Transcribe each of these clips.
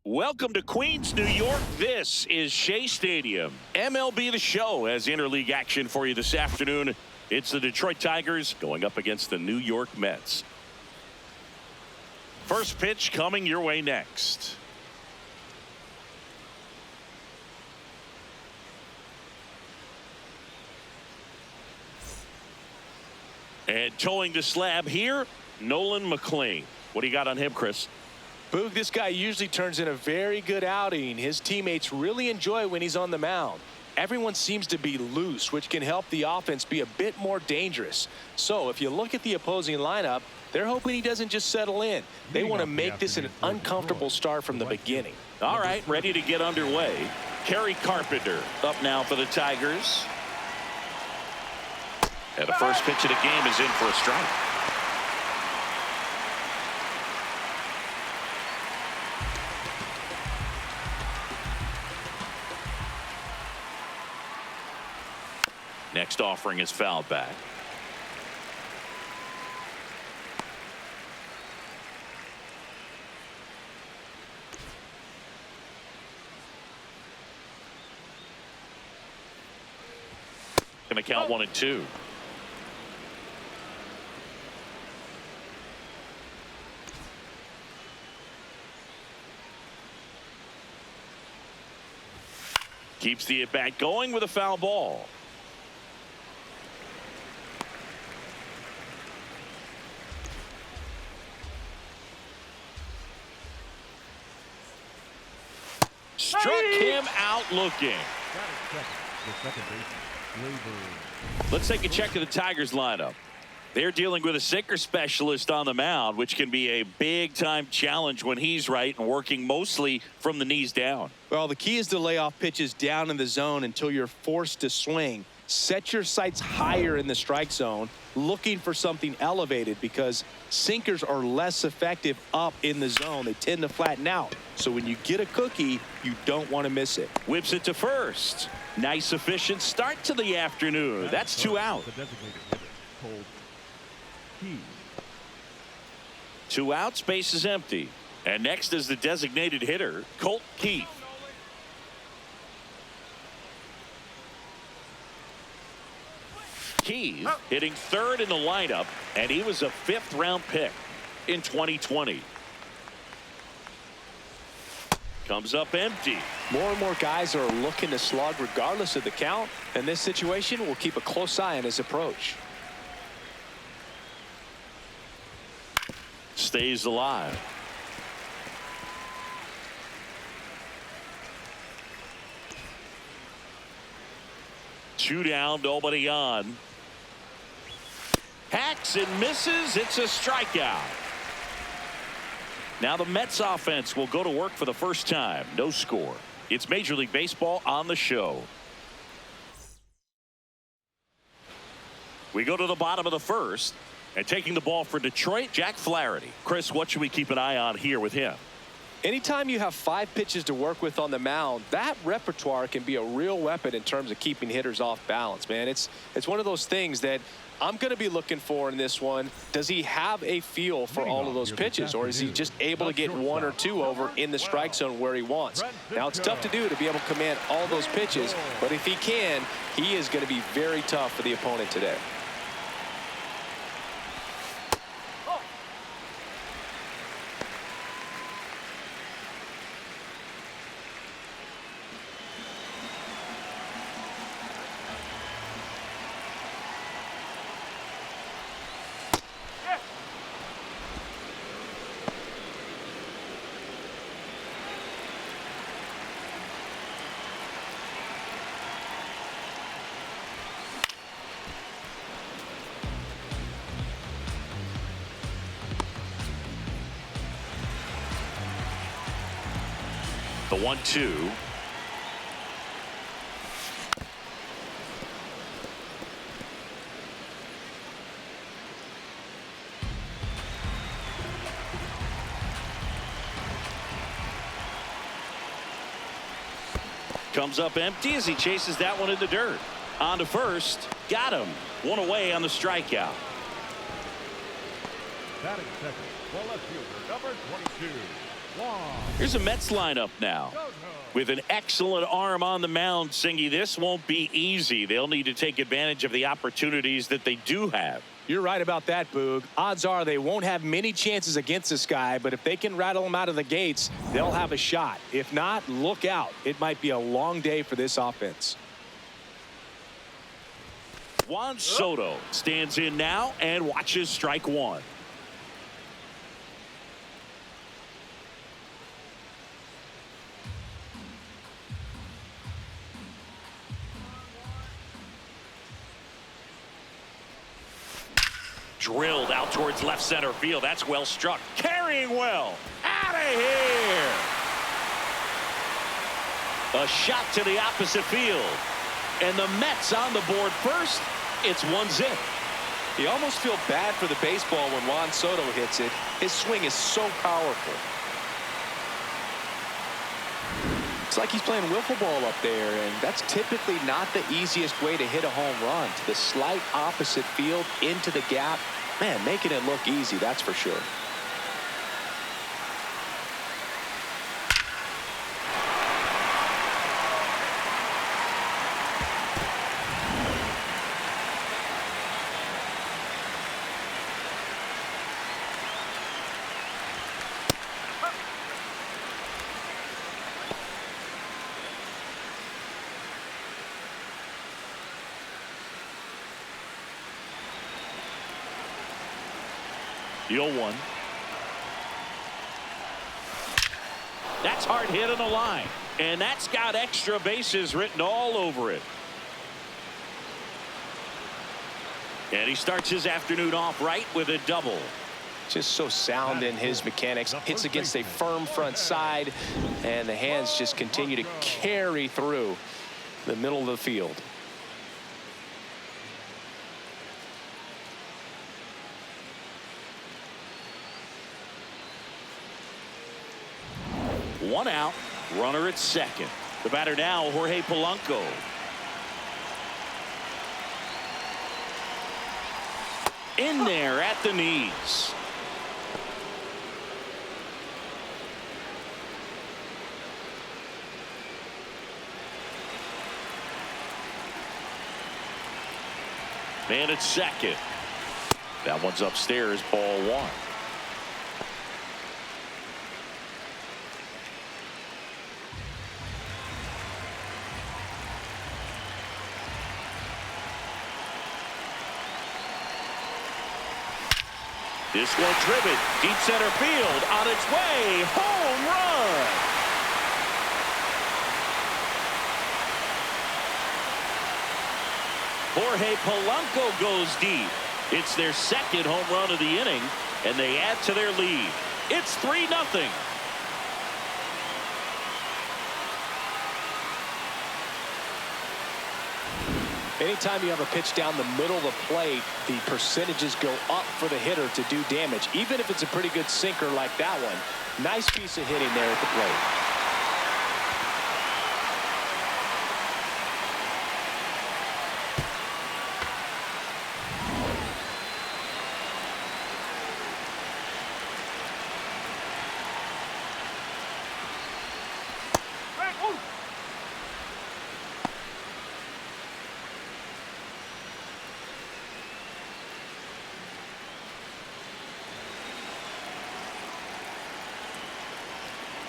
Welcome to Queens, New York. This is Shea Stadium. MLB The Show has interleague action for you this afternoon. It's the Detroit Tigers going up against the New York Mets. First pitch coming your way next. And towing the slab here, Nolan McLean. What do you got on him, Chris? Boog, this guy usually turns in a very good outing. His teammates really enjoy when he's on the mound. Everyone seems to be loose, which can help the offense be a bit more dangerous. So if you look at the opposing lineup, they're hoping he doesn't just settle in. They want to make this an uncomfortable start from the beginning. All right, ready to get underway. Kerry Carpenter up now for the Tigers. And the first pitch of the game is in for a strike. Next offering is fouled back. Going to count 1-2. Keeps the at-bat going with a foul ball. Struck him out looking. Let's take a check of the Tigers lineup. They're dealing with a sinker specialist on the mound, which can be a big-time challenge when he's right and working mostly from the knees down. Well, the key is to lay off pitches down in the zone until you're forced to swing. Set your sights higher in the strike zone, looking for something elevated, because sinkers are less effective up in the zone. They tend to flatten out. So when you get a cookie, you don't want to miss it. Whips it to first. Nice, efficient start to the afternoon. That's 2 out. 2 outs, base is empty. And next is the designated hitter, Colt Keith. Keith hitting third in the lineup, and he was a 5th-round pick in 2020. Comes up empty. More and more guys are looking to slug regardless of the count. In this situation, we'll keep a close eye on his approach. Stays alive. Two down, nobody on. Hacks and misses. It's a strikeout. Now the Mets offense will go to work for the first time. No score. It's Major League Baseball on the show. We go to the bottom of the first. And taking the ball for Detroit, Jack Flaherty. Chris, what should we keep an eye on here with him? Anytime you have 5 pitches to work with on the mound, that repertoire can be a real weapon in terms of keeping hitters off balance, man. It's one of those things that I'm going to be looking for in this one. Does he have a feel for all of those pitches, or is he just able to get 1 or 2 over in the strike zone where he wants? Now, it's tough to do to be able to command all those pitches, but if he can, he is going to be very tough for the opponent today. The 1-2. Comes up empty as he chases that one in the dirt. On to first. Got him. One away on the strikeout. Batting second, the left fielder, number 22, Juan. Here's a Mets lineup now. With an excellent arm on the mound, Singy, this won't be easy. They'll need to take advantage of the opportunities that they do have. You're right about that, Boog. Odds are they won't have many chances against this guy, but if they can rattle him out of the gates, they'll have a shot. If not, look out. It might be a long day for this offense. Juan Soto stands in now and watches strike one. Drilled out towards left center field. That's well struck. Carrying well. Out of here. A shot to the opposite field. And the Mets on the board first. It's 1-0. You almost feel bad for the baseball when Juan Soto hits it. His swing is so powerful. It's like he's playing wiffle ball up there, and that's typically not the easiest way to hit a home run. To the slight opposite field, into the gap. Man, making it look easy, that's for sure. The 0-1. That's hard hit on the line. And that's got extra bases written all over it. And he starts his afternoon off right with a double. Just so sound in his mechanics. Hits against a firm front side. And the hands just continue to carry through the middle of the field. One out, runner at second. The batter now, Jorge Polanco. In there at the knees. Man at second. That one's upstairs, ball one. This one driven deep center field on its way. Home run. Jorge Polanco goes deep. It's their second home run of the inning, and they add to their lead. It's 3-0. Anytime you have a pitch down the middle of the plate, the percentages go up for the hitter to do damage, even if it's a pretty good sinker like that one. Nice piece of hitting there at the plate.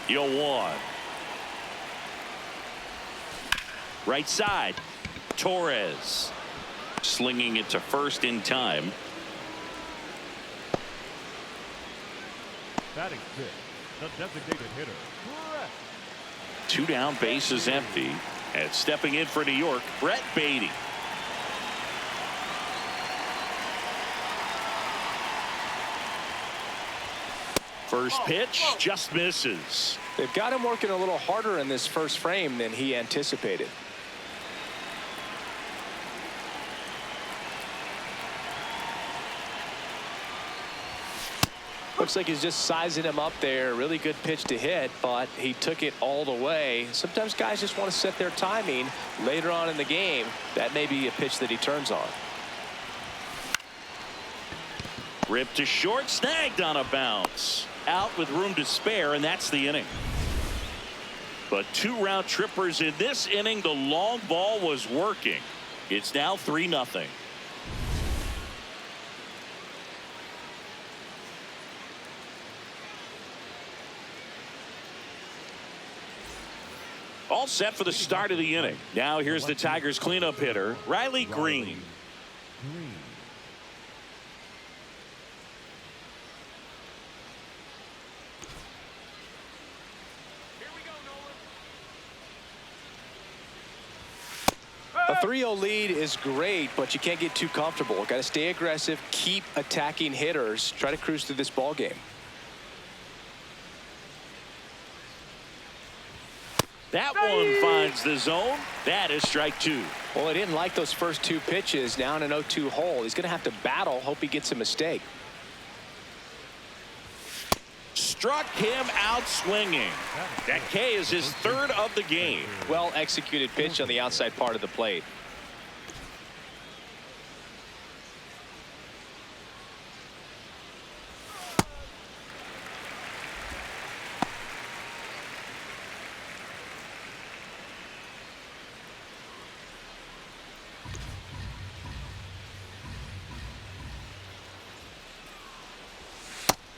The 0-1. Right side. Torres. Slinging it to first in time. Batting six, the designated hitter, Brett. 2 down, bases empty. And stepping in for New York, Brett Beatty. First pitch just misses. They've got him working a little harder in this first frame than he anticipated. Looks like he's just sizing him up there. Really good pitch to hit, but he took it all the way. Sometimes guys just want to set their timing later on in the game. That may be a pitch that he turns on. Ripped to short, snagged on a bounce. Out with room to spare, and that's the inning. But 2 round trippers in this inning. The long ball was working. It's now 3-0. All set for the start of the inning. Now here's the Tigers cleanup hitter, Riley Green. A 3-0 lead is great, but you can't get too comfortable. Got to stay aggressive, keep attacking hitters, try to cruise through this ball game. That one finds the zone. That is strike 2. Well, he didn't like those first 2 pitches. Now in an 0-2 hole, he's going to have to battle, hope he gets a mistake. Struck him out swinging. That K is his 3rd of the game. Well executed pitch on the outside part of the plate.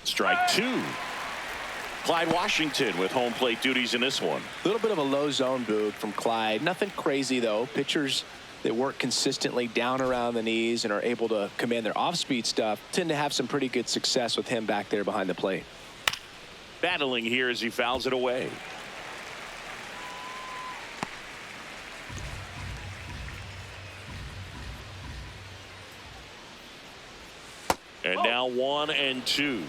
Strike 2. Clyde Washington with home plate duties in this one. A little bit of a low zone, Boog, from Clyde. Nothing crazy, though. Pitchers that work consistently down around the knees and are able to command their off-speed stuff tend to have some pretty good success with him back there behind the plate. Battling here as he fouls it away. And now 1-2.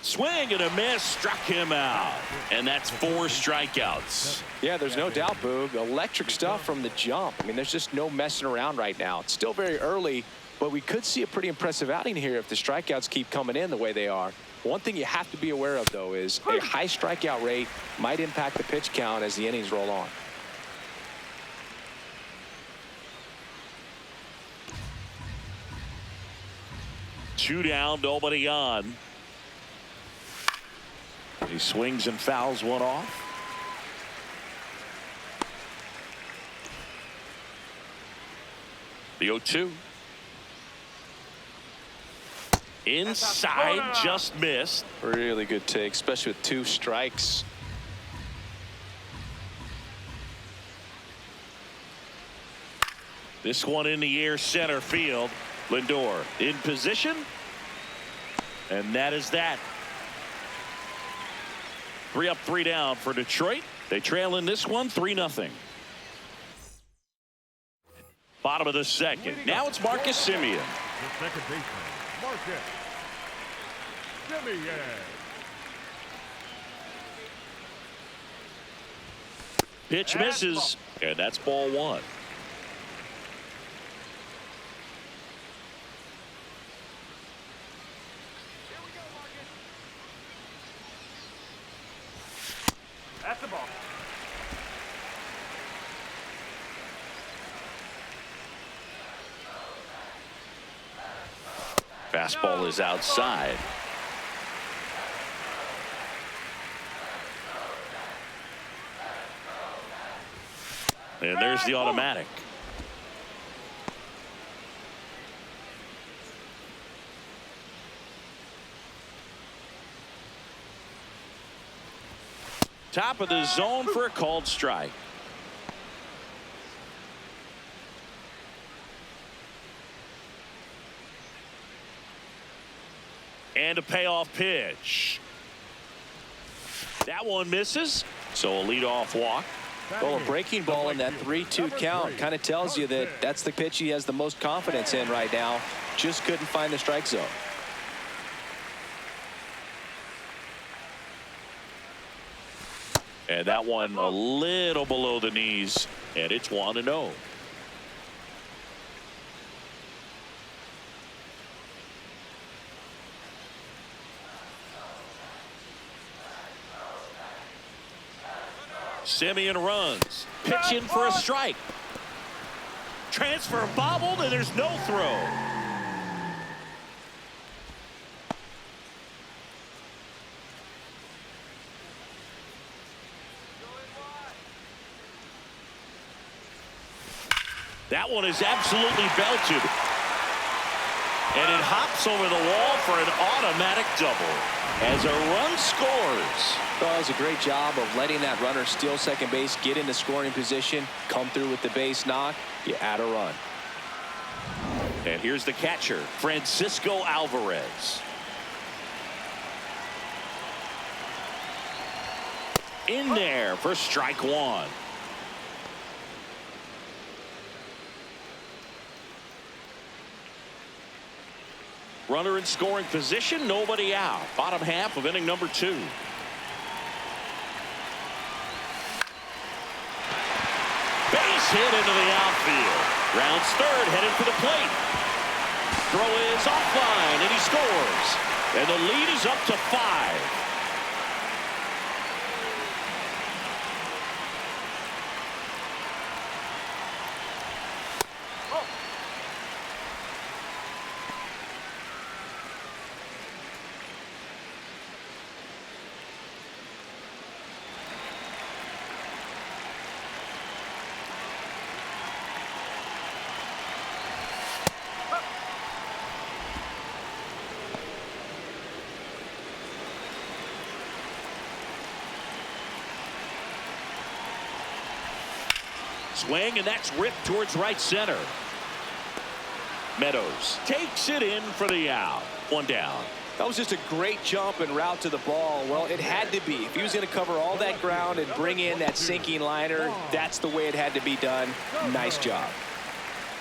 Swing and a miss, struck him out. And that's 4 strikeouts. Yeah, there's no doubt, Boog. Electric stuff from the jump. I mean, there's just no messing around right now. It's still very early, but we could see a pretty impressive outing here if the strikeouts keep coming in the way they are. One thing you have to be aware of, though, is a high strikeout rate might impact the pitch count as the innings roll on. Two down, nobody on. He swings and fouls one off. The 0-2. Inside, just missed. Really good take, especially with 2 strikes. This one in the air, center field. Lindor in position. And that is that. 3 up, 3 down for Detroit. They trail in this one 3-0. Bottom of the second. Now it's Marcus Semien. The second baseman, Marcus Semien. Pitch misses, and that's ball 1. That's the ball. Fastball is outside. And there's the automatic. Top of the zone for a called strike. And a payoff pitch. That one misses. So a leadoff walk. Well, a breaking ball in that 3-2 count kind of tells you that that's the pitch he has the most confidence in right now. Just couldn't find the strike zone. And that one a little below the knees. And it's 1-0. Simeon runs. Pitch in for a strike. Transfer bobbled, and there's no throw. That one is absolutely belted. And it hops over the wall for an automatic double as a run scores. Well, that was a great job of letting that runner steal second base, get into scoring position, come through with the base knock. You add a run. And here's the catcher, Francisco Alvarez. In there for strike one. Runner in scoring position, nobody out. Bottom half of inning number 2. Base hit into the outfield. Rounds third, headed for the plate. Throw is offline, and he scores. And the lead is up to 5. Swing, and that's ripped towards right center. Meadows takes it in for the out. One down. That was just a great jump and route to the ball. Well, it had to be. If he was going to cover all that ground and bring in that sinking liner, that's the way it had to be done. Nice job.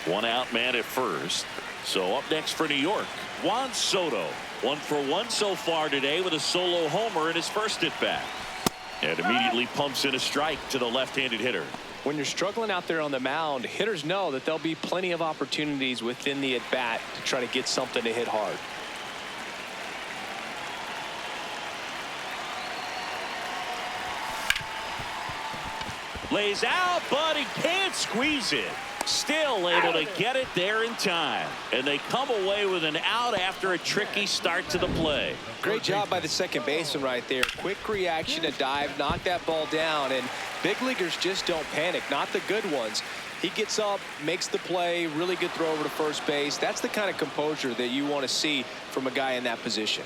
One out man at first. So up next for New York, Juan Soto. 1 for 1 so far today with a solo homer in his first at bat. And immediately pumps in a strike to the left-handed hitter. When you're struggling out there on the mound, hitters know that there'll be plenty of opportunities within the at-bat to try to get something to hit hard. Lays out, but he can't squeeze it. Still able to get it there in time. And they come away with an out after a tricky start to the play. Great job by the second baseman right there. Quick reaction to dive, knock that ball down. And big leaguers just don't panic, not the good ones. He gets up, makes the play, really good throw over to first base. That's the kind of composure that you want to see from a guy in that position.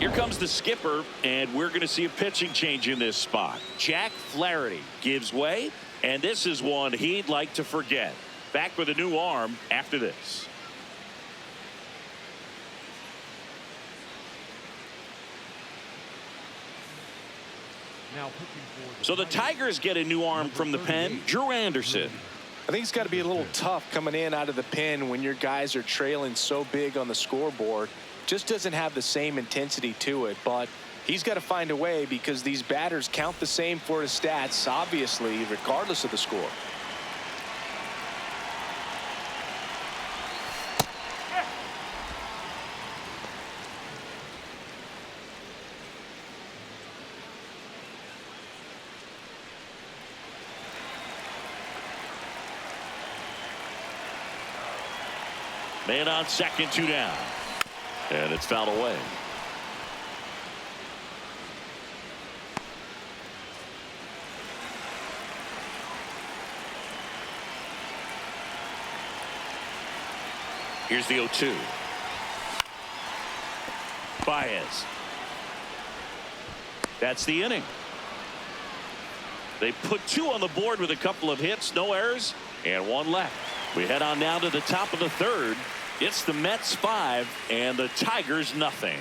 Here comes the skipper, and we're going to see a pitching change in this spot. Jack Flaherty gives way, and this is one he'd like to forget. Back with a new arm after this. So the Tigers get a new arm from the pen, Drew Anderson. I think it's got to be a little tough coming in out of the pen when your guys are trailing so big on the scoreboard. Just doesn't have the same intensity to it, but he's got to find a way because these batters count the same for his stats, obviously, regardless of the score. Man on second, 2 down. And it's fouled away. Here's the 0-2. Baez. That's the inning. They put 2 on the board with a couple of hits, no errors, and 1 left. We head on now to the top of the 3rd. It's the Mets 5 and the Tigers nothing.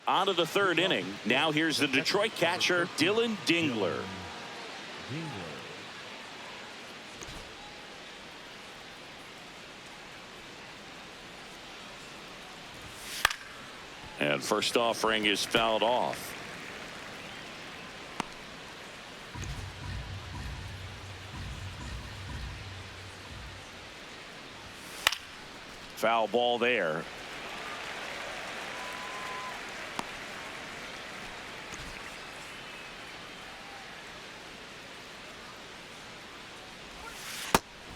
On to the 3rd inning. Now here's the Detroit catcher, Dylan Dingler. And first offering is fouled off. Foul ball there.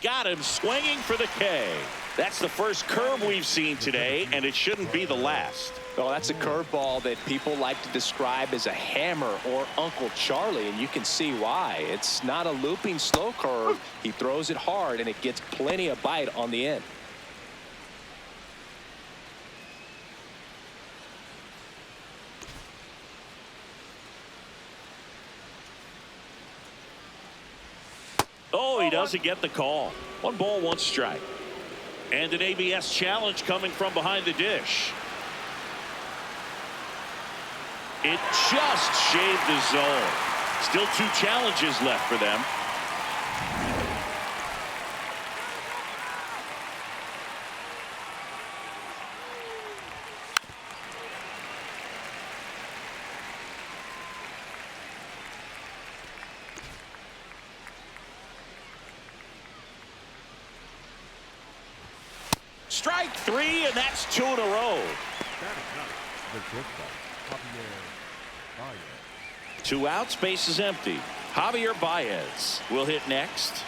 got him swinging for the K. That's the first curve we've seen today, and it shouldn't be the last. Well, that's a curveball that people like to describe as a hammer or Uncle Charlie, and you can see why. It's not a looping slow curve. He throws it hard, and it gets plenty of bite on the end. Oh, he doesn't get the call. 1 ball, 1 strike. And an ABS challenge coming from behind the dish. It just shaved the zone. Still 2 challenges left for them. Strike 3, and that's 2 in a row. The shortstop, Javier Baez. 2 outs, base is empty. Javier Baez will hit next.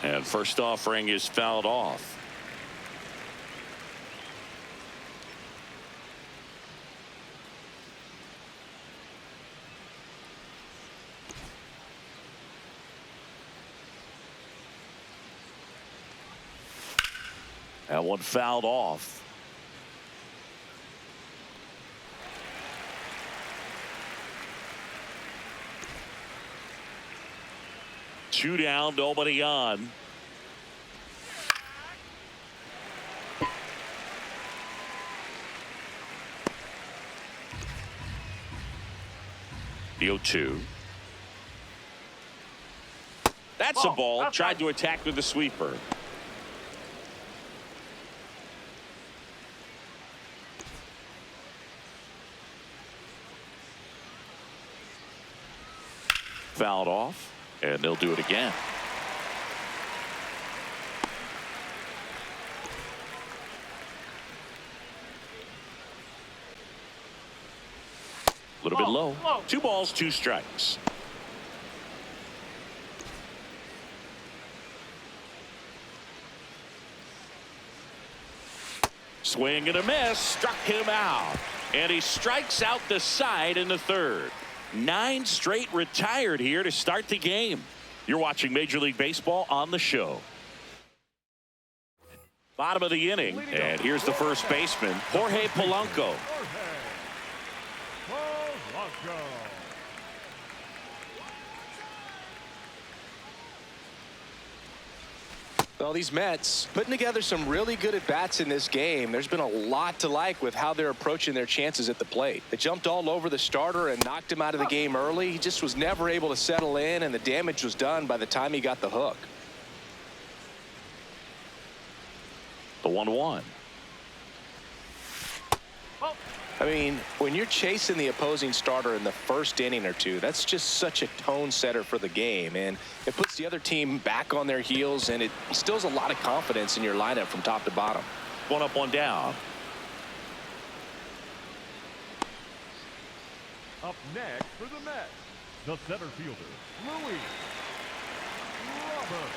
And first offering is fouled off. That one fouled off. Two down, nobody on. The 0-2. That's a ball. Tried to attack with the sweeper. Fouled off, and they'll do it again. A little bit low. 2 balls, 2 strikes. Swing and a miss, struck him out. And he strikes out the side in the 3rd. 9 straight retired here to start the game. You're watching Major League Baseball on the show. Bottom of the inning, and here's the first baseman, Jorge Polanco. Well, these Mets putting together some really good at-bats in this game. There's been a lot to like with how they're approaching their chances at the plate. They jumped all over the starter and knocked him out of the game early. He just was never able to settle in, and the damage was done by the time he got the hook. The 1-1. I mean, when you're chasing the opposing starter in the first inning or two, that's just such a tone setter for the game, and it puts the other team back on their heels, and it instills a lot of confidence in your lineup from top to bottom. 1 up, 1 down. Up next for the Mets, the center fielder, Louis Roberts.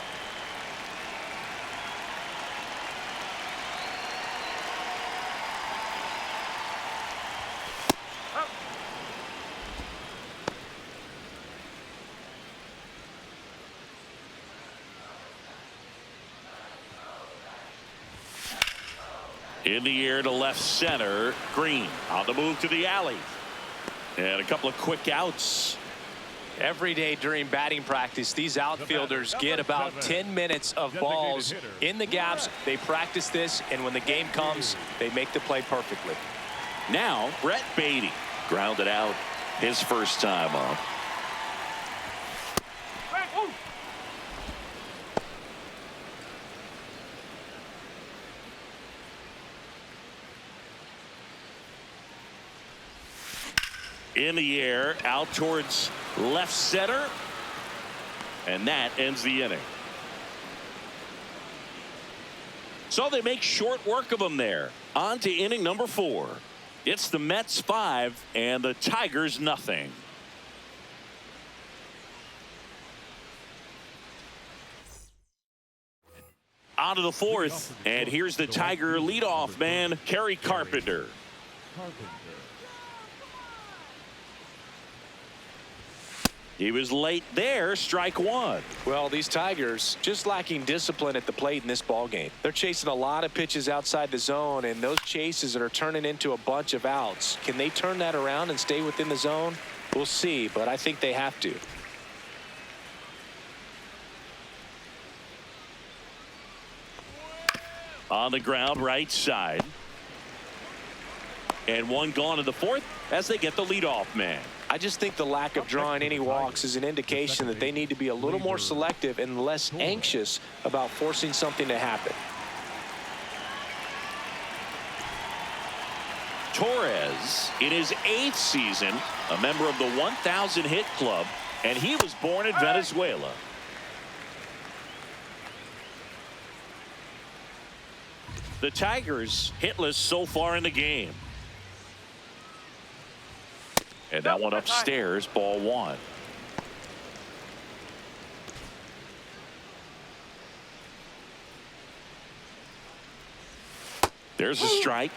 In the air to left center. Green on the move to the alley. And a couple of quick outs. Every day during batting practice, these outfielders get about 10 minutes of balls in the gaps. They practice this, and when the game comes, they make the play perfectly. Now, Brett Beatty grounded out his first time up. In the air, out towards left center. And that ends the inning. So they make short work of them there. On to inning number 4. It's the Mets 5 and the Tigers nothing. On to the fourth, and here's the Tiger leadoff man, Kerry Carpenter. He was late there, strike one. Well, these Tigers just lacking discipline at the plate in this ball game. They're chasing a lot of pitches outside the zone, and those chases are turning into a bunch of outs. Can they turn that around and stay within the zone? We'll see, but I think they have to. On the ground, right side. And one gone in the fourth as they get the leadoff man. I just think the lack of drawing any walks is an indication that they need to be a little more selective and less anxious about forcing something to happen. Torres, in his 8th season, a member of the 1,000 hit club, and he was born in Venezuela. The Tigers hitless so far in the game. And that one upstairs, ball one. There's a strike.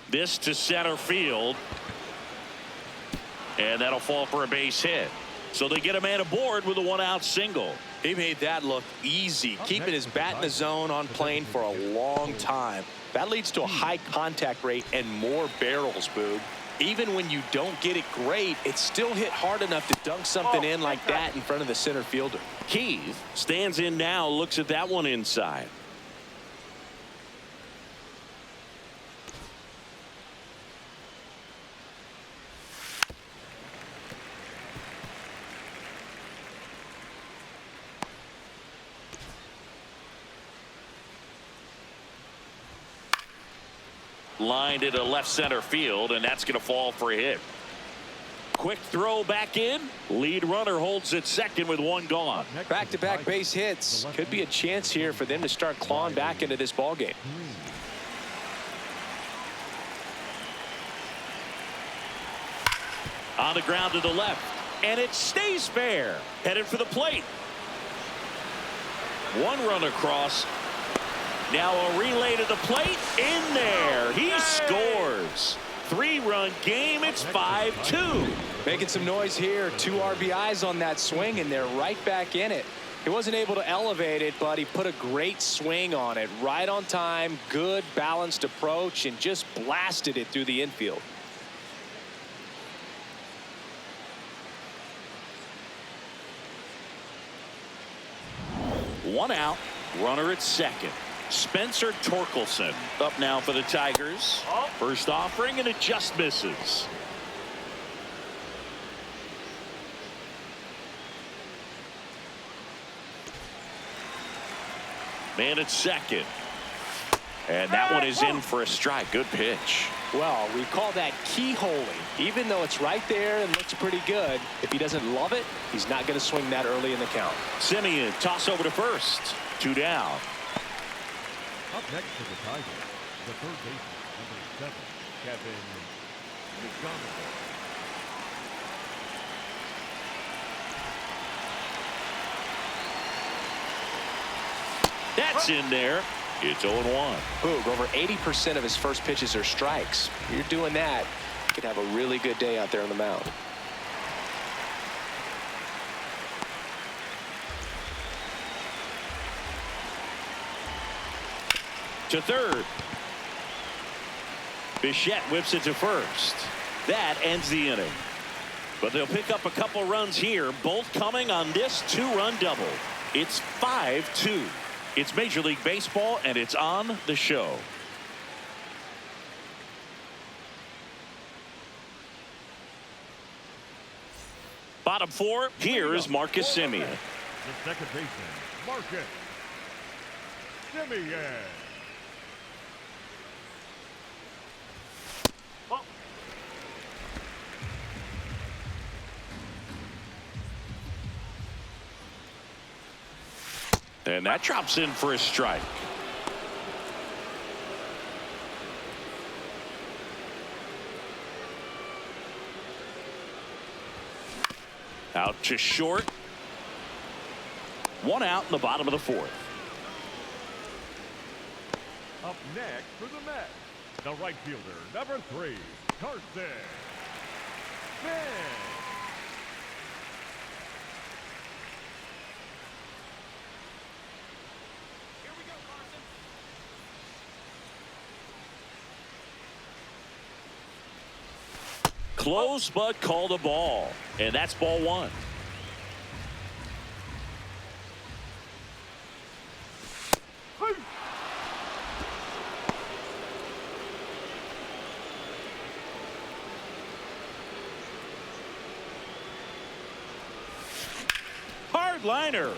This to center field. And that'll fall for a base hit. So they get a man aboard with a 1-out single. He made that look easy, keeping his bat in the zone on plane for a long time. That leads to a high contact rate and more barrels, Boog. Even when you don't get it great, it's still hit hard enough to dunk something in like that in front of the center fielder. Keith stands in now, looks at that one inside. Lined into left center field, and that's going to fall for a hit. Quick throw back in. Lead runner holds at second with one gone. Back-to-back base hits. Could be a chance here for them to start clawing back into this ball game. On the ground to the left, and it stays fair. Headed for the plate. One run across. Now a relay to the plate. In there. He scores. 3-run game. It's 5-2. Making some noise here. 2 RBIs on that swing, and they're right back in it. He wasn't able to elevate it, but he put a great swing on it. Right on time. Good balanced approach, and just blasted it through the infield. One out. Runner at second. Spencer Torkelson up now for the Tigers. First offering, and it just misses. Man at second. And that one is in for a strike. Good pitch. Well, we call that keyholing. Even though it's right there and looks pretty good, if he doesn't love it, he's not going to swing that early in the count. Simeon toss over to first. 2 down. Up next for the Tigers, the third baseman, number 7, Kevin McDonald. That's in there. It's 0-1. Boog, over 80% of his first pitches are strikes. If you're doing that, you could have a really good day out there on the mound. To third. Bichette whips it to first. That ends the inning. But they'll pick up a couple runs here, both coming on this 2-run double. It's 5-2. It's Major League Baseball, and it's on the show. Bottom 4, here is Marcus Simeon. The second baseman, Marcus Simeon. And that drops in for a strike. Out to short. One out in the bottom of the fourth. Up next for the Mets, the right fielder, number 3, Carson Fish. Close, but called a ball. And that's ball 1. Hard liner.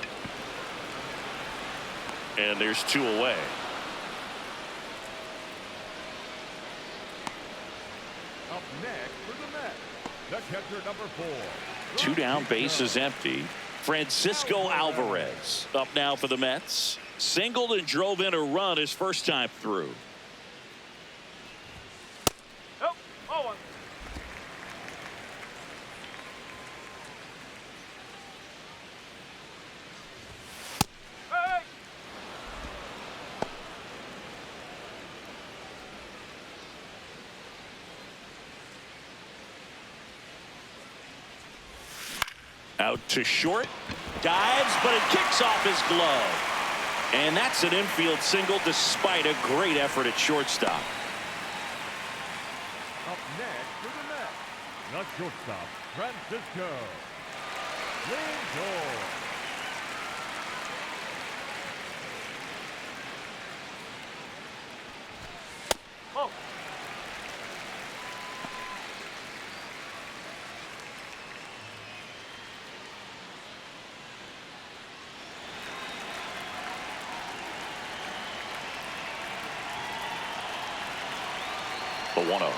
And there's 2 away. Up next for the Mets, the catcher, number 4. 2 down, bases empty. Francisco Alvarez up now for the Mets. Singled and drove in a run his first time through. Out to short. Dives, but it kicks off his glove. And that's an infield single despite a great effort at shortstop. Up next for the Mets, the shortstop, Francisco Lindor. The 1-0.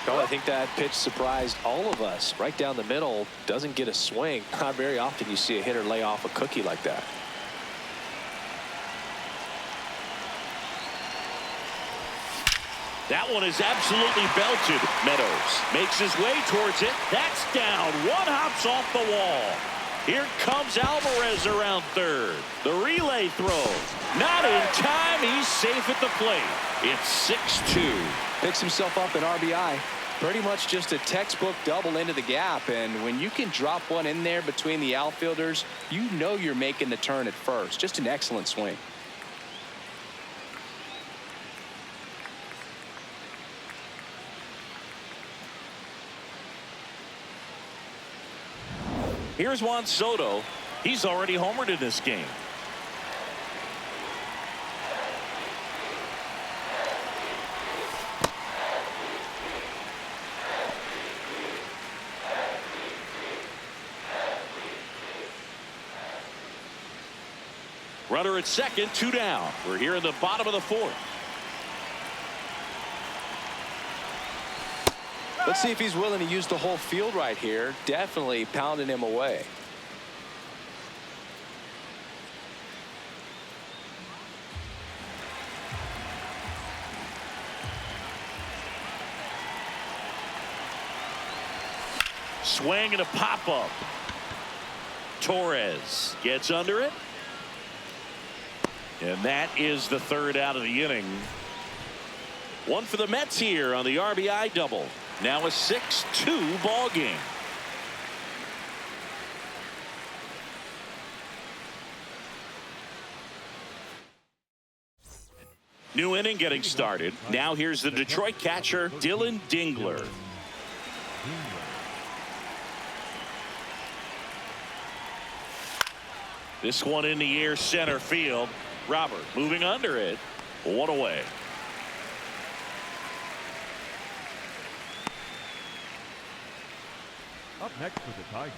Oh, I think that pitch surprised all of us. Right down the middle, doesn't get a swing. Not very often you see a hitter lay off a cookie like that. That one is absolutely belted. Meadows makes his way towards it. That's down. One hops off the wall. Here comes Alvarez around third. The relay throw. Not in time. He's safe at the plate. It's 6-2. Picks himself up an RBI. Pretty much just a textbook double into the gap. And when you can drop one in there between the outfielders, you know you're making the turn at first. Just an excellent swing. Here's Juan Soto. He's already homered in this game. Runner at second, 2 down. We're here in the bottom of the fourth. Let's see if he's willing to use the whole field right here. Definitely pounding him away. Swing and a pop-up. Torres gets under it. And that is the 3rd out of the inning. One for the Mets here on the RBI double. Now a 6-2 ball game. New inning getting started. Now here's the Detroit catcher, Dylan Dingler. This one in the air, center field. Robert moving under it. 1 away. Up next for the Tigers,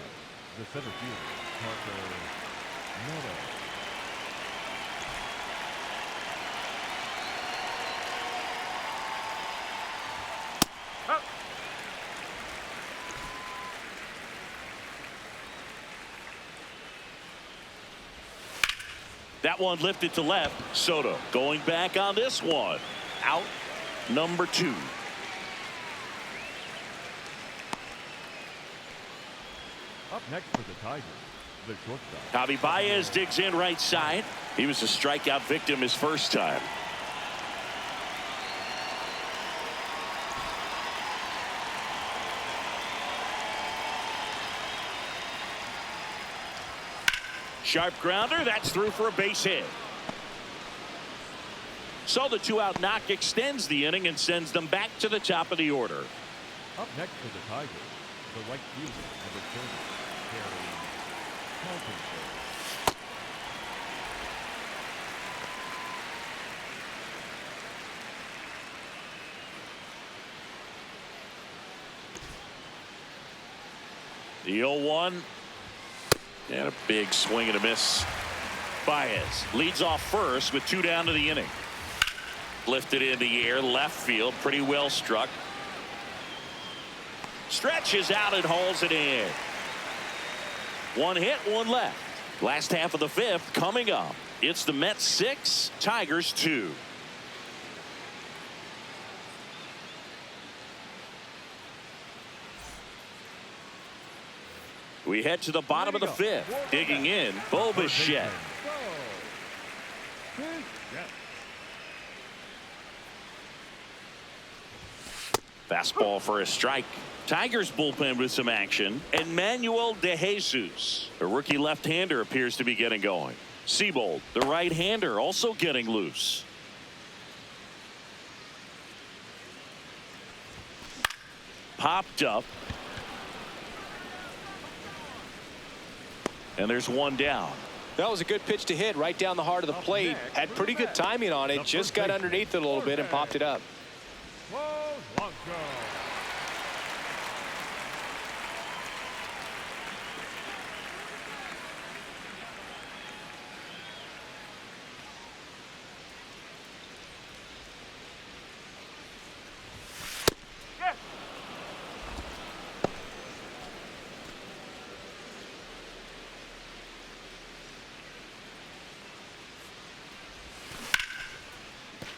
the center fielder, Parker Meadows. That one lifted to left. Soto going back on this one. Out number 2. Up next for the Tigers, the shortstop. Javi Baez digs in right side. He was a strikeout victim his first time. Sharp grounder. That's through for a base hit. So the 2-out knock extends the inning and sends them back to the top of the order. Up next for the Tigers, the right fielder, number 30, Terry Calkins. The 0-1. And a big swing and a miss. Baez leads off first with 2 down to the inning. Lifted in the air, left field, pretty well struck. Stretches out and hauls it in. 1 hit, 1 left. Last half of the 5th coming up. It's the Mets 6, Tigers 2. We head to the bottom of the 5th. Digging in, Bo Bichette. Fastball for a strike. Tigers bullpen with some action. And Manuel De Jesus, a rookie left-hander, appears to be getting going. Seabold, the right-hander, also getting loose. Popped up. And there's 1 down. That was a good pitch to hit right down the heart of the plate. Had pretty good timing on it. Just got underneath it a little bit and popped it up.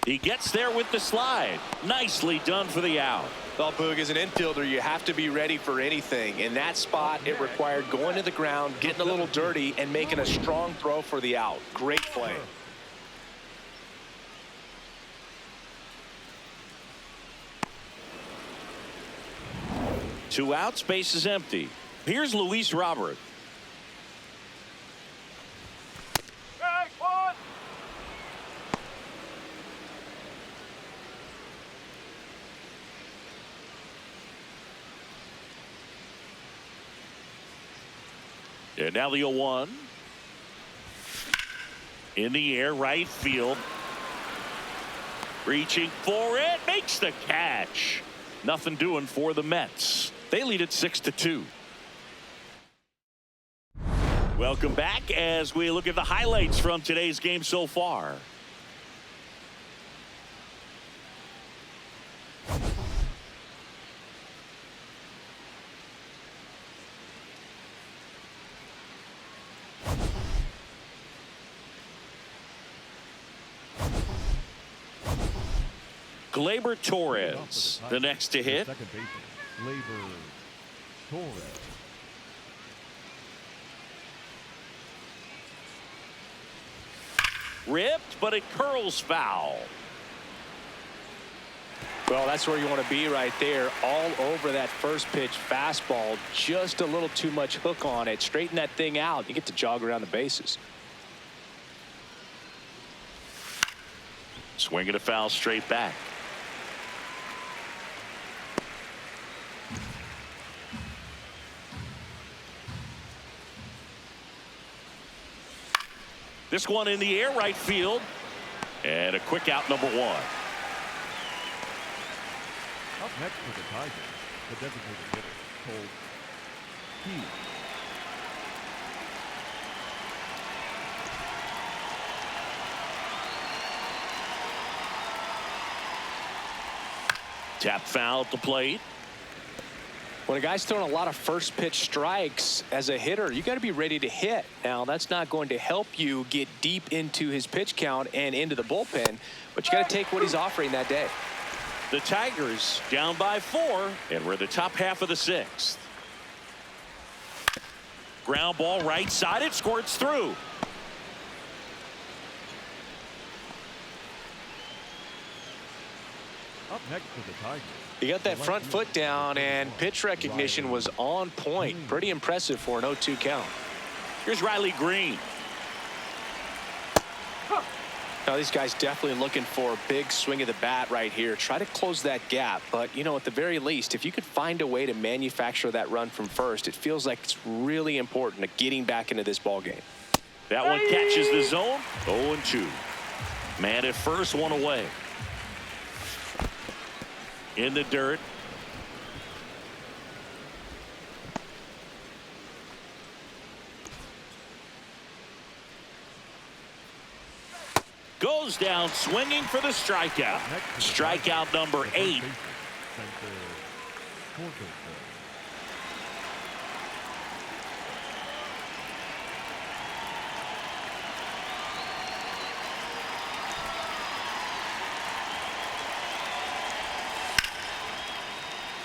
He gets there with the slide. Nicely done for the out. Well, Boog, as an infielder, you have to be ready for anything. In that spot, it required going to the ground, getting a little dirty, and making a strong throw for the out. Great play. Two outs, base is empty. Here's Luis Robert. And now the 0-1. In the air, right field. Reaching for it, makes the catch. Nothing doing for the Mets. They lead it 6-2. Welcome back as we look at the highlights from today's game so far. Gleyber Torres, the next to hit. Second baseman, Gleyber Torres. Ripped, but it curls foul. Well, that's where you want to be right there. All over that first pitch fastball. Just a little too much hook on it. Straighten that thing out. You get to jog around the bases. Swinging a foul straight back. This one in the air, right field. And a quick out, number 1. Up next for the Tigers, the designated hitter, Cole Key. Tap foul at the plate. When a guy's throwing a lot of first pitch strikes as a hitter, you got to be ready to hit. Now, that's not going to help you get deep into his pitch count and into the bullpen, but you got to take what he's offering that day. The Tigers down by 4, and we're the top half of the 6th. Ground ball right side. It squirts through. Up next to the Tigers. He got that front foot down, and pitch recognition was on point. Pretty impressive for an 0-2 count. Here's Riley Green. Now, these guys definitely looking for a big swing of the bat right here. Try to close that gap. But, you know, at the very least, if you could find a way to manufacture that run from first, it feels like it's really important to getting back into this ball game. That one catches the zone. 0-2. Man at first, one away. In the dirt. Goes down swinging for the strikeout. Strikeout number 8.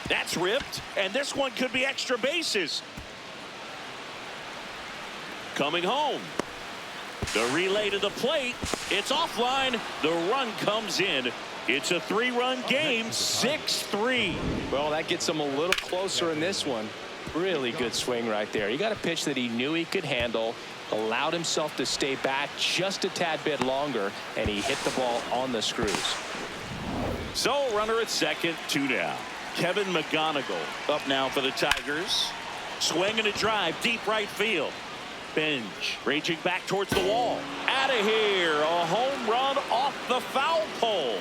That's ripped, and this one could be extra bases. Coming home. The relay to the plate. It's offline. The run comes in. It's a 3-run game, 6-3. Well, that gets him a little closer in this one. Really good swing right there. He got a pitch that he knew he could handle, allowed himself to stay back just a tad bit longer, and he hit the ball on the screws. So, runner at second, 2 down. Kevin McGonigal up now for the Tigers. Swing and a drive, deep right field. Bench raging back towards the wall. Out of here, a home run off the foul pole.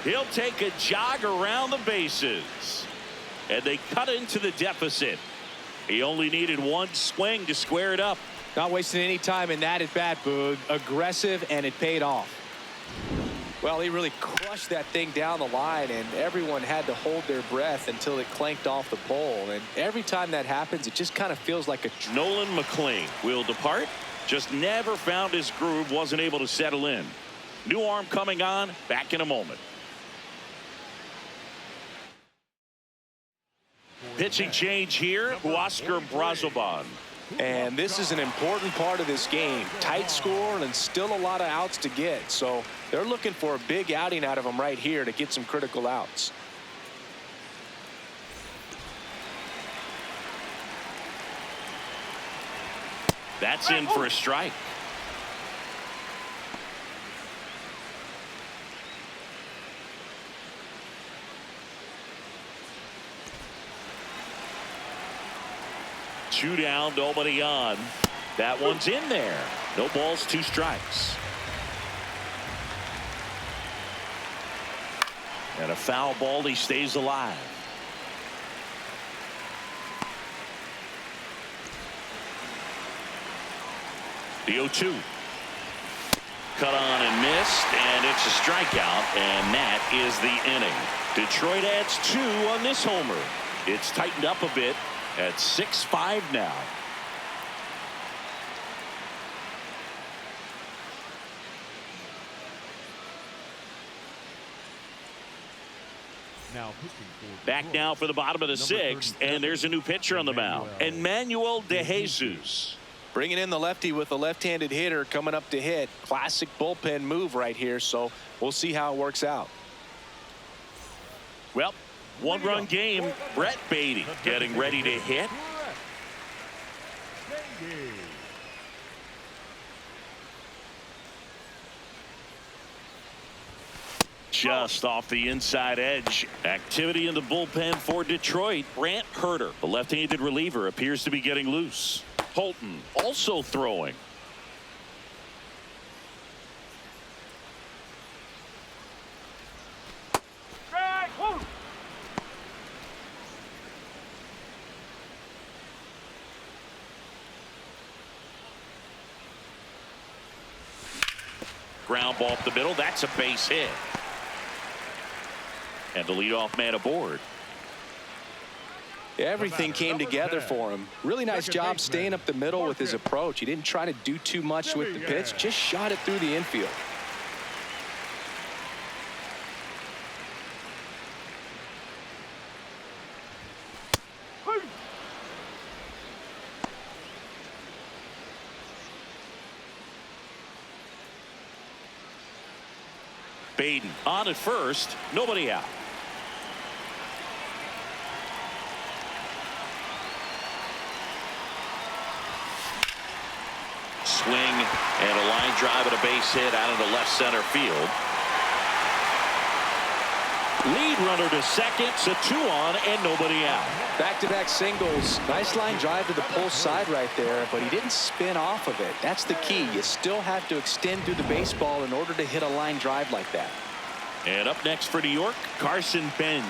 He'll take a jog around the bases. And they cut into the deficit. He only needed one swing to square it up. Not wasting any time in that at bat, Boog. Aggressive, and it paid off. Well, he really crushed that thing down the line, and everyone had to hold their breath until it clanked off the pole. And every time that happens, it just kind of feels like a... Nolan McLean will depart. Just never found his groove, wasn't able to settle in. New arm coming on, back in a moment. Pitching change here, Huascar Brazoban. And this is an important part of this game. Tight score and still a lot of outs to get. So they're looking for a big outing out of him right here to get some critical outs. That's in for a strike. Two down, nobody on. That one's in there. No balls, 2 strikes. And a foul ball, he stays alive. The 0-2. Cut on and missed, and it's a strikeout, and that is the inning. Detroit adds 2 on this homer. It's tightened up a bit at 6-5 now. Back now for the bottom of the 6th, and there's a new pitcher on the mound, Emmanuel DeJesus. Bringing in the lefty with a left-handed hitter coming up to hit. Classic bullpen move right here, so we'll see how it works out. Well, 1-run game. Brett Beatty getting ready to hit. Just off the inside edge. Activity in the bullpen for Detroit. Brant Herter, the left-handed reliever, appears to be getting loose. Holton also throwing. Ground ball up the middle. That's a base hit. And the leadoff man aboard. Everything came together for him. Really nice job staying up the middle with his approach. He didn't try to do too much with the pitch, just shot it through the infield. Baden on at first, nobody out. Swing and a line drive and a base hit out into left center field. Lead runner to second, so 2 on and nobody out. Back-to-back singles. Nice line drive to the pull side right there, but he didn't spin off of it. That's the key. You still have to extend through the baseball in order to hit a line drive like that. And up next for New York, Carson Benj.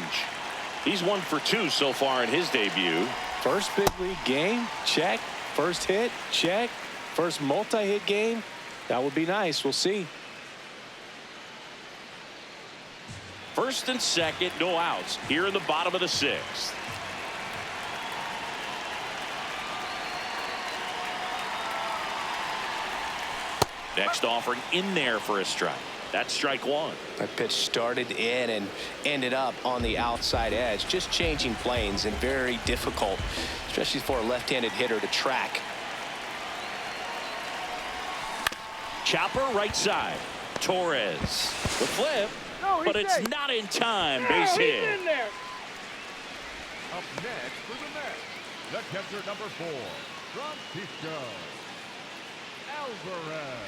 He's 1 for 2 so far in his debut. First big league game, check. First hit, check. First multi-hit game, that would be nice. We'll see. First and second, no outs here in the bottom of the 6th. Next offering in there for a strike. That's strike 1. That pitch started in and ended up on the outside edge. Just changing planes and very difficult, especially for a left-handed hitter to track. Chopper right side. Torres. The flip. But it's not in time. Base hit. Up next for the Mets, the catcher number 4, Francisco Alvarez.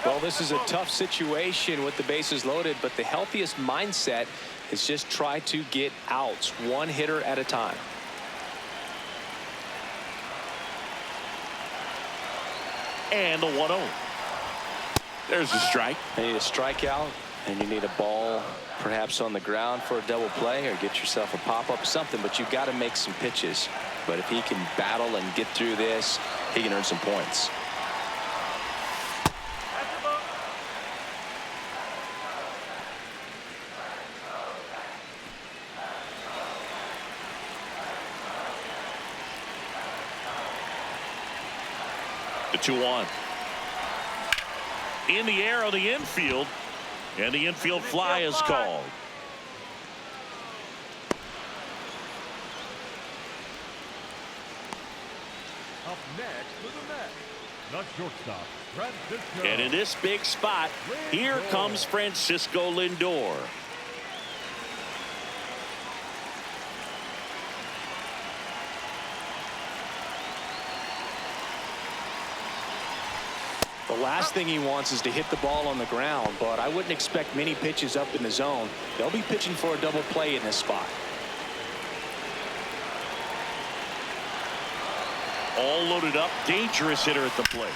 Well, this is a tough situation with the bases loaded, but the healthiest mindset is just try to get outs, one hitter at a time. And the 1-0. There's a strike. You need a strikeout, and you need a ball perhaps on the ground for a double play, or get yourself a pop-up or something, but you've got to make some pitches. But if he can battle and get through this, he can earn some points. The 2-1. In the air on the infield, and the infield fly is called. Up next for the Mets, the shortstop, Francisco. And in this big spot, here comes Francisco Lindor. The last thing he wants is to hit the ball on the ground, but I wouldn't expect many pitches up in the zone. They'll be pitching for a double play in this spot. All loaded up, dangerous hitter at the plate.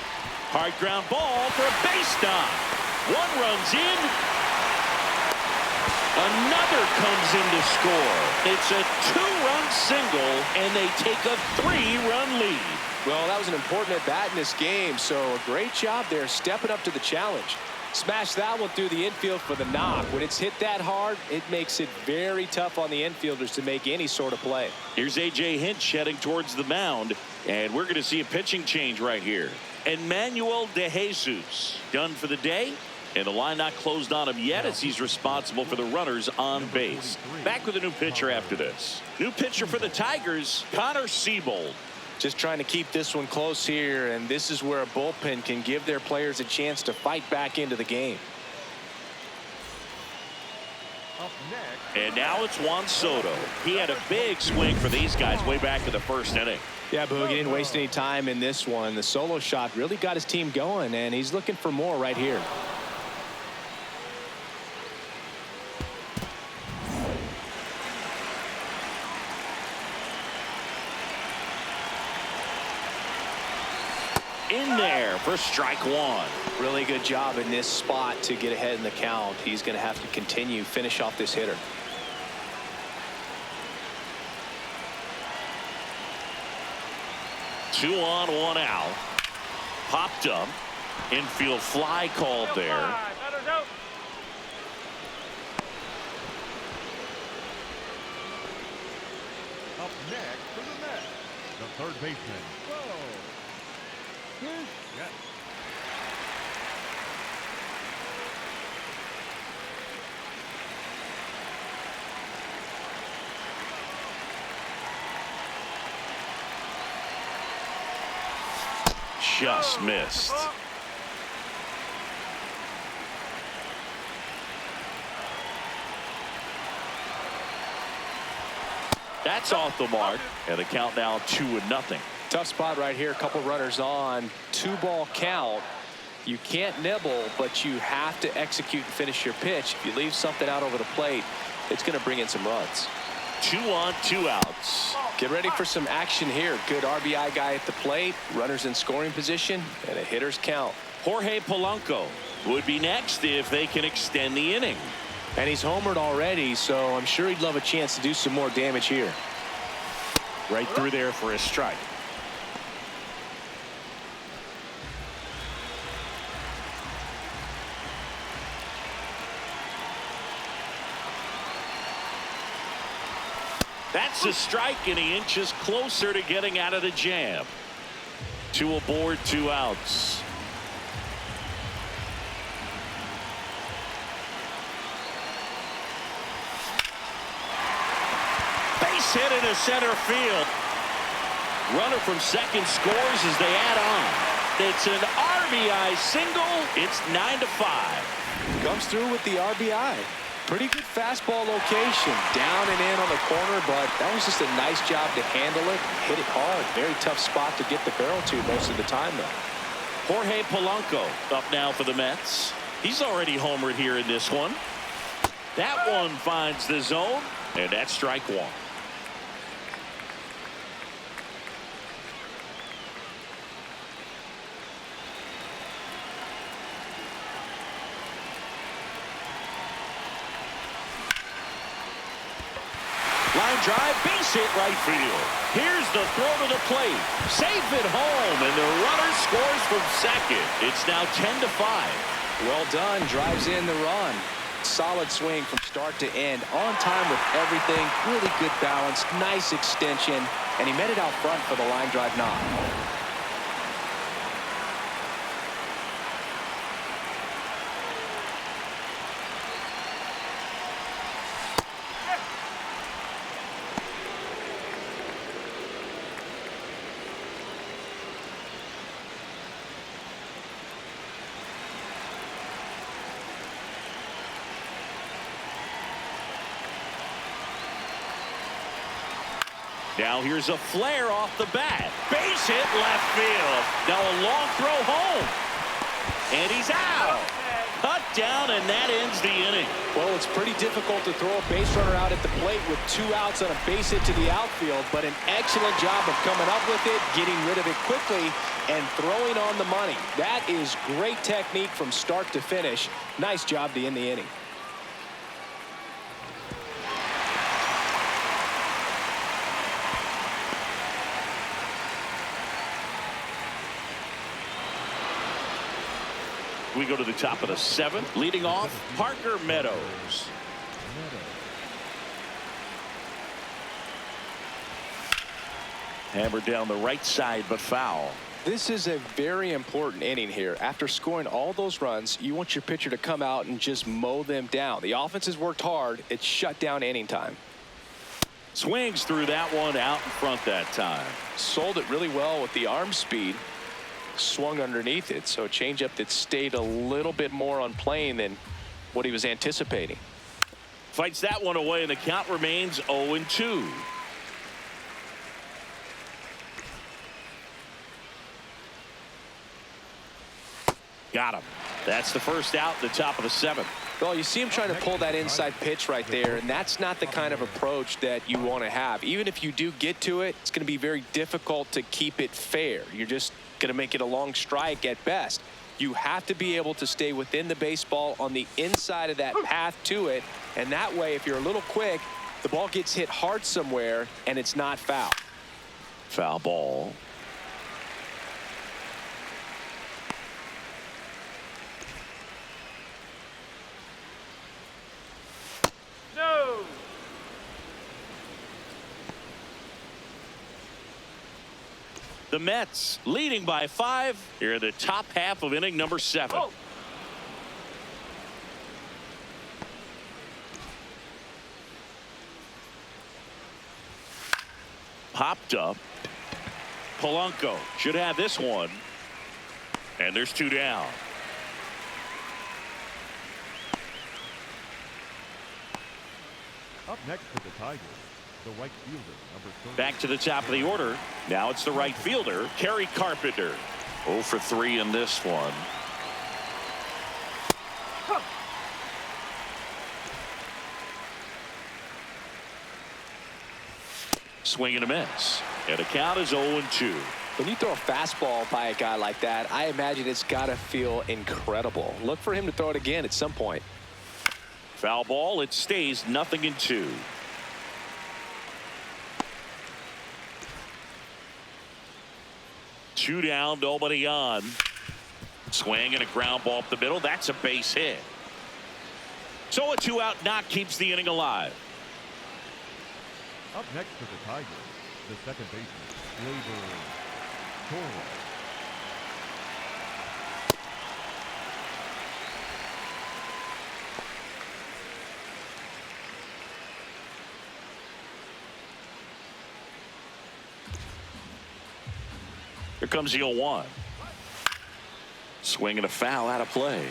Hard ground ball for a base knock. One runs in. Another comes in to score. It's a 2-run single, and they take a 3-run lead. Well, that was an important at-bat in this game, so a great job there stepping up to the challenge. Smash that one through the infield for the knock. When it's hit that hard, it makes it very tough on the infielders to make any sort of play. Here's A.J. Hinch heading towards the mound, and we're going to see a pitching change right here. Emmanuel De Jesus done for the day, and the line not closed on him yet as he's responsible for the runners on base. Back with a new pitcher after this. New pitcher for the Tigers, Connor Siebold. Just trying to keep this one close here, and this is where a bullpen can give their players a chance to fight back into the game. Up next. And now it's Juan Soto. He had a big swing for these guys way back in the first inning. Yeah, Boog, he didn't waste any time in this one. The solo shot really got his team going, and he's looking for more right here. In there for strike 1. Really good job in this spot to get ahead in the count. He's going to have to continue, finish off this hitter. Two on, one out. Popped up. Infield fly called there. Up next for the Mets, the third baseman, Yes. just missed. That's off the mark, and the count now 2-0. Tough spot right here. A couple runners on. 2-ball count. You can't nibble, but you have to execute and finish your pitch. If you leave something out over the plate, it's going to bring in some runs. 2 on, 2 outs. Get ready for some action here. Good RBI guy at the plate. Runners in scoring position, and a hitter's count. Jorge Polanco would be next if they can extend the inning. And he's homered already, so I'm sure he'd love a chance to do some more damage here. Right through there for a strike. That's a strike, and he inches closer to getting out of the jam. 2 aboard, 2 outs. Base hit into center field. Runner from second scores as they add on. It's an RBI single. It's 9-5. Comes through with the RBI. Pretty good fastball location. Down and in on the corner, but that was just a nice job to handle it. Hit it hard. Very tough spot to get the barrel to most of the time, though. Jorge Polanco up now for the Mets. He's already homered here in this one. That one finds the zone, and that's strike 1. Line drive, base hit right field. Here's the throw to the plate. Safe at home, and the runner scores from second. It's now 10-5. Well done. Drives in the run. Solid swing from start to end. On time with everything. Really good balance. Nice extension. And he met it out front for the line drive knock. Now here's a flare off the bat. Base hit left field. Now a long throw home. And he's out. Cut down, and that ends the inning. Well, it's pretty difficult to throw a base runner out at the plate with 2 outs on a base hit to the outfield, but an excellent job of coming up with it, getting rid of it quickly, and throwing on the money. That is great technique from start to finish. Nice job to end the inning. We go to the top of the 7th. Leading off, Parker Meadows. Hammered down the right side, but foul. This is a very important inning here. After scoring all those runs, you want your pitcher to come out and just mow them down. The offense has worked hard. It's shut down inning time. Swings through that one out in front that time. Sold it really well with the arm speed. Swung underneath it, so a changeup that stayed a little bit more on plane than what he was anticipating. Fights that one away, and the count remains 0-2. Got him. That's the first out, the top of the 7th. Well, you see him trying to pull that inside pitch right there, and that's not the kind of approach that you want to have. Even if you do get to it, it's going to be very difficult to keep it fair. You're just going to make it a long strike at best. You have to be able to stay within the baseball on the inside of that path to it, and that way, if you're a little quick, the ball gets hit hard somewhere, and it's not foul. Foul ball. The Mets leading by 5 here in the top half of inning number 7. Oh. Popped up. Polanco should have this one. And there's 2 down. Up next for the Tigers, the right fielder, number 30. Back to the top of the order. Now it's the right fielder, Kerry Carpenter. 0 for 3 in this one. Swing and a miss. And the count is 0-2. When you throw a fastball by a guy like that, I imagine it's got to feel incredible. Look for him to throw it again at some point. Foul ball. It stays 0-2. Two down, nobody on. Swing and a ground ball up the middle. That's a base hit. So a 2-out knock keeps the inning alive. Up next for the Tigers, the second baseman, Labor Torres. Here comes the 0-1. Swing and a foul out of play.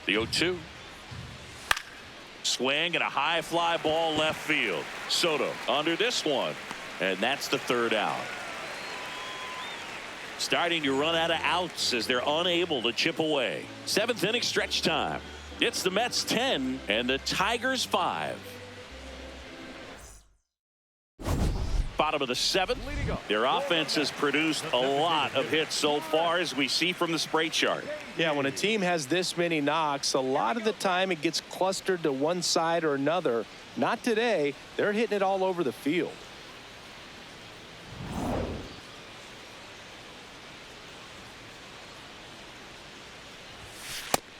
The 0-2. Swing and a high fly ball left field. Soto under this one. And that's the 3rd out. Starting to run out of outs as they're unable to chip away. 7th inning stretch time. It's the Mets 10 and the Tigers 5. Bottom of the 7th. Their offense has produced a lot of hits so far, as we see from the spray chart. Yeah, when a team has this many knocks, a lot of the time it gets clustered to one side or another. Not today. They're hitting it all over the field.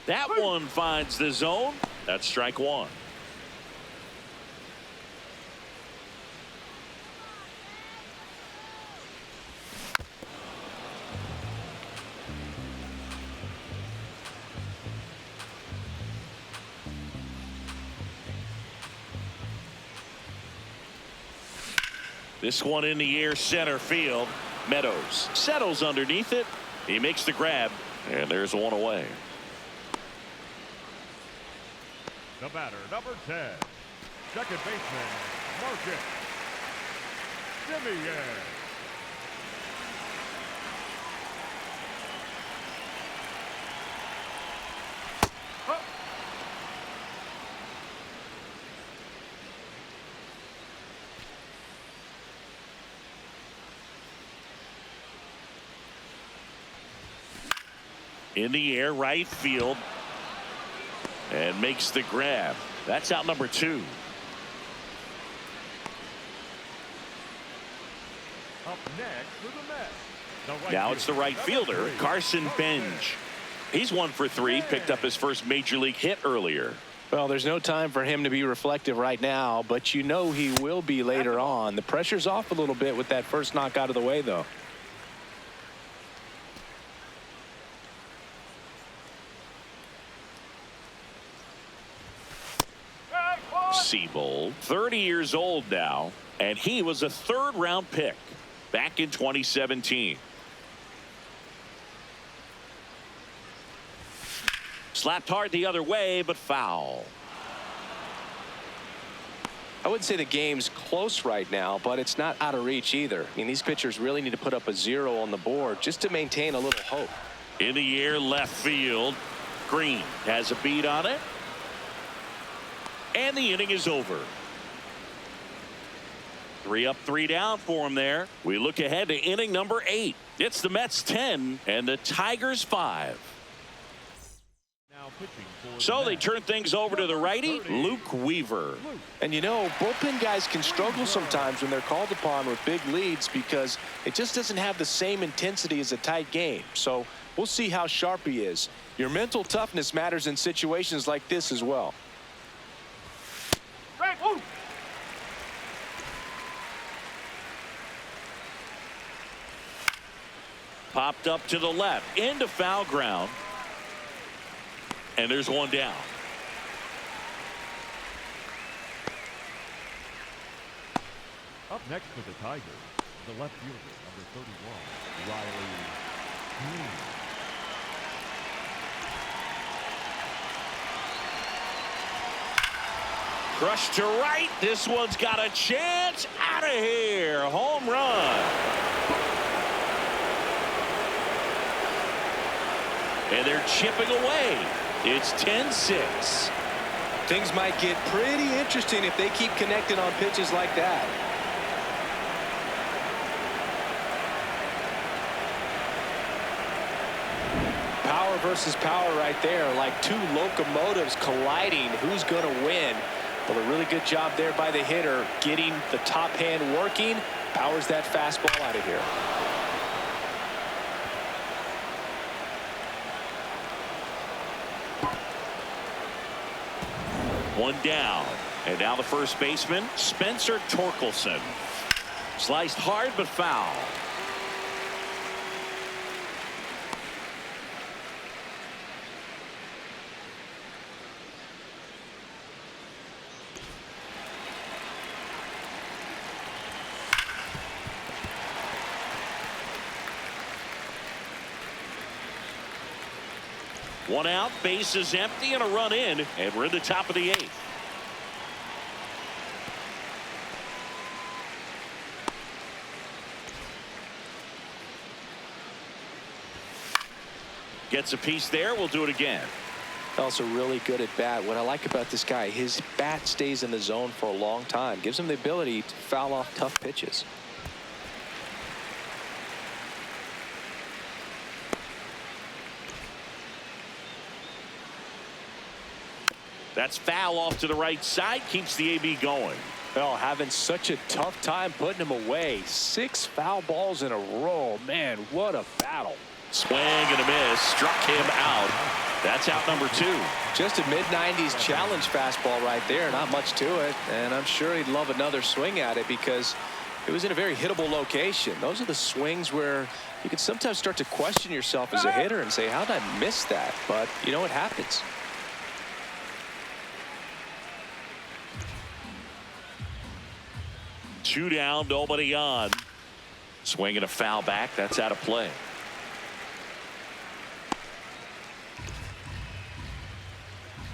That one finds the zone. That's strike 1. This one in the air, center field. Meadows settles underneath it. He makes the grab, and there's one away. The batter, number 10, second baseman, Marcus Semien. In the air, right field, and makes the grab. That's out number 2. Up next for the Mets, the right Now it's the right fielder, fielder, number 3, Carson Benj. He's 1 for 3, picked up his first major league hit earlier. Well, there's no time for him to be reflective right now, but you know he will be later on. The pressure's off a little bit with that first knock out of the way, though. Seabold, 30 years old now, and he was a 3rd-round pick back in 2017. Slapped hard the other way, but foul. I wouldn't say the game's close right now, but it's not out of reach either. I mean, these pitchers really need to put up a 0 on the board just to maintain a little hope. In the air, left field. Green has a beat on it. And the inning is over. 3 up, 3 down for him there. We look ahead to inning number 8. It's the Mets 10 and the Tigers 5. now pitching for So the they Mets, turn things over to the righty, 30, Luke Weaver. And you know, bullpen guys can struggle sometimes when they're called upon with big leads because it just doesn't have the same intensity as a tight game. So we'll see how sharp he is. Your mental toughness matters in situations like this as well. Popped up to the left, into foul ground. And there's one down. Up next for the Tigers, the left fielder, number 31, Riley Green. Crushed to right. This one's got a chance. Out of here. Home run. And they're chipping away. It's 10-6. Things might get pretty interesting if they keep connecting on pitches like that. Power versus power right there, like two locomotives colliding. Who's going to win? Well, a really good job there by the hitter, getting the top hand working. Powers that fastball out of here. One down. And now the first baseman, Spencer Torkelson. Sliced hard but foul. One out, base is empty, and a run in, and we're in the top of the 8th. Gets a piece there. We'll do it again. Also really good at bat. What I like about this guy, his bat stays in the zone for a long time. Gives him the ability to foul off tough pitches. That's foul off to the right side. Keeps the AB going. Well, having such a tough time putting him away. 6 foul balls in a row. Man, what a battle. Swing and a miss. Struck him out. That's out number 2. Just a mid-90s challenge fastball right there. Not much to it. And I'm sure he'd love another swing at it because it was in a very hittable location. Those are the swings where you can sometimes start to question yourself as a hitter and say, how did I miss that? But, you know, it happens. Two down, nobody on. Swinging a foul back. That's out of play.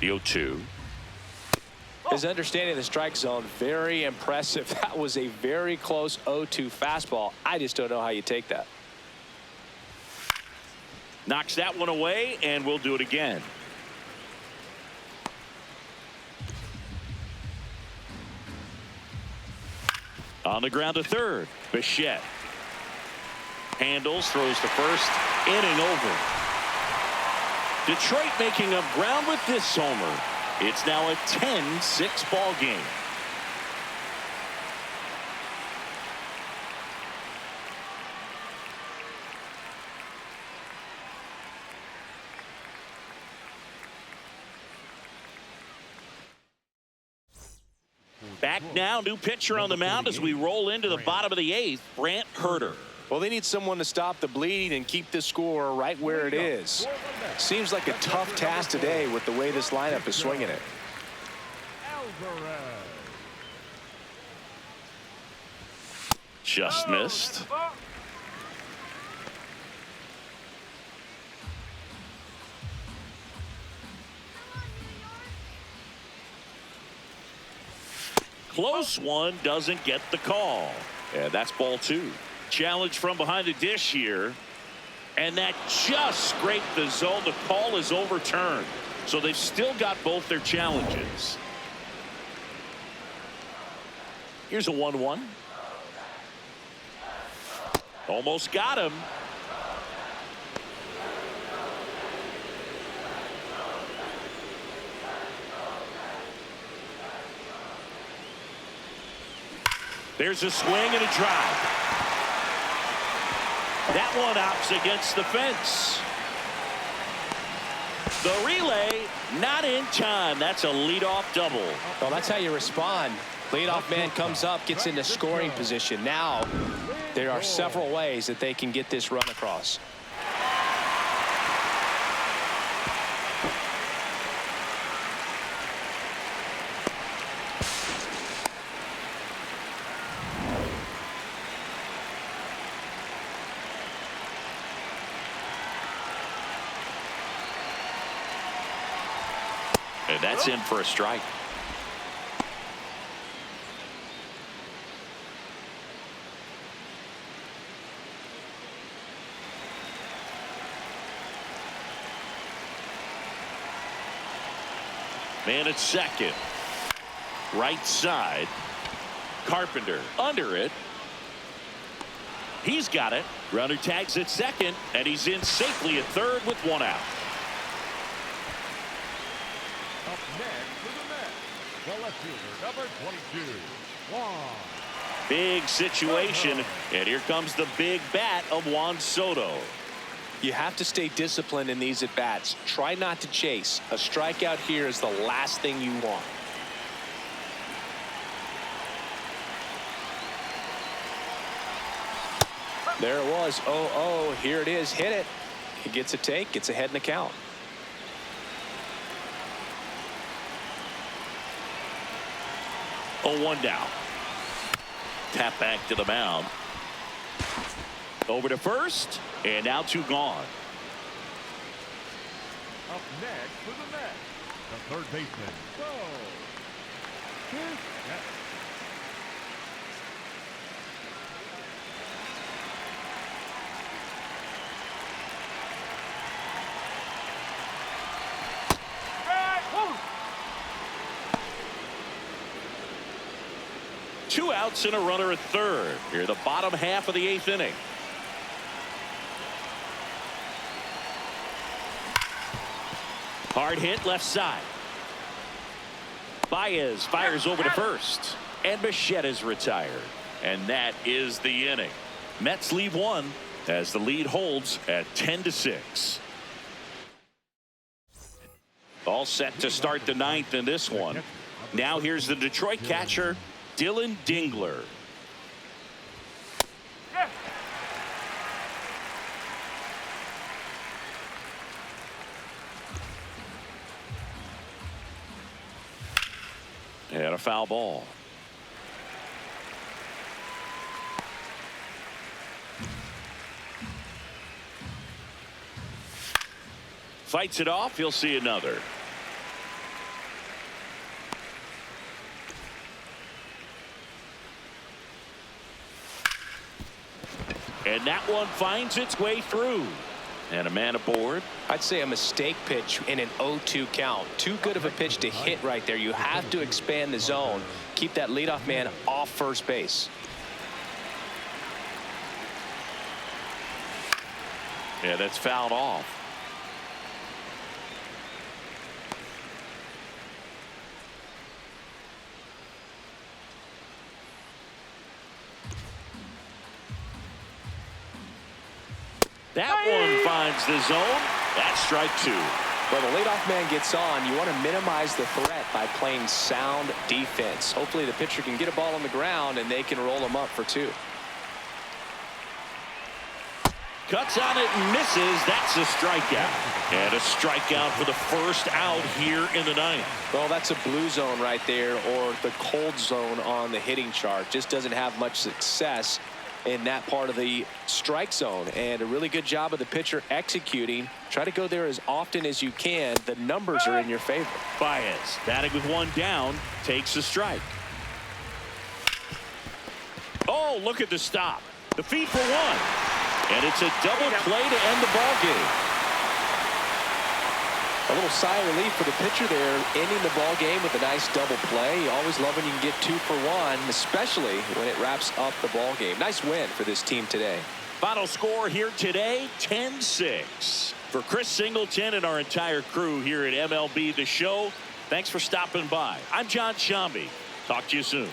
The 0-2. His understanding of the strike zone, very impressive. That was a very close 0-2 fastball. I just don't know how you take that. Knocks that one away, and we'll do it again. On the ground to third. Bichette handles, throws to first. Inning over. Detroit making up ground with this homer. It's now a 10-6 ball game. Back now, new pitcher on the mound as we roll into the bottom of the 8th, Brant Herter. Well, they need someone to stop the bleeding and keep the score right where it is. Seems like a tough task today with the way this lineup is swinging it. Just missed. Close one, doesn't get the call. And that's ball 2. Challenge from behind the dish here. And that just scraped the zone. The call is overturned. So they've still got both their challenges. Here's a 1-1. Almost got him. There's a swing and a drive. That one opts against the fence. The relay not in time. That's a leadoff double. Well, that's how you respond. Leadoff man comes up, gets into scoring position. Now there are several ways that they can get this run across. And that's in for a strike. Man at second. Right side. Carpenter under it. He's got it. Runner tags at second, and he's in safely at third with one out. Up next to the net, the left fielder, number 22, Juan. Big situation, and here comes the big bat of Juan Soto. You have to stay disciplined in these at-bats. Try not to chase. A strikeout here is the last thing you want. There it was. 0-0. Here it is. Hit it. He gets a take. Gets ahead in the count. Oh, 1 down. Tap back to the mound. Over to first, and now 2 gone. Up next to the net, the third baseman, Bo. Net. Two outs and a runner at third. Here the bottom half of the 8th inning. Hard hit left side. Baez fires over to first. And Bichetta's retired. And that is the inning. Mets leave one as the lead holds at 10-6. All set to start the 9th in this one. Now here's the Detroit catcher, Dylan Dingler. And a foul ball. Fights it off. He'll see another. And that one finds its way through. And a man aboard. I'd say a mistake pitch in an 0-2 count. Too good of a pitch to hit right there. You have to expand the zone. Keep that leadoff man off first base. Yeah, that's fouled off. That one finds the zone. That's strike 2. Well, the leadoff man gets on. You want to minimize the threat by playing sound defense. Hopefully the pitcher can get a ball on the ground and they can roll him up for 2. Cuts on it and misses. That's a strikeout. And a strikeout for the first out here in the 9th. Well, that's a blue zone right there, or the cold zone on the hitting chart. Just doesn't have much success in that part of the strike zone, and a really good job of the pitcher executing. Try to go there as often as you can. The numbers are in your favor. Baez batting with 1 down, takes a strike. Oh, look at the stop. The feed for 1, and it's a double play to end the ball game. A little sigh of relief for the pitcher there, ending the ball game with a nice double play. You always love when you can get 2 for 1, especially when it wraps up the ball game. Nice win for this team today. Final score here today, 10-6. For Chris Singleton and our entire crew here at MLB The Show, thanks for stopping by. I'm John Shambi. Talk to you soon.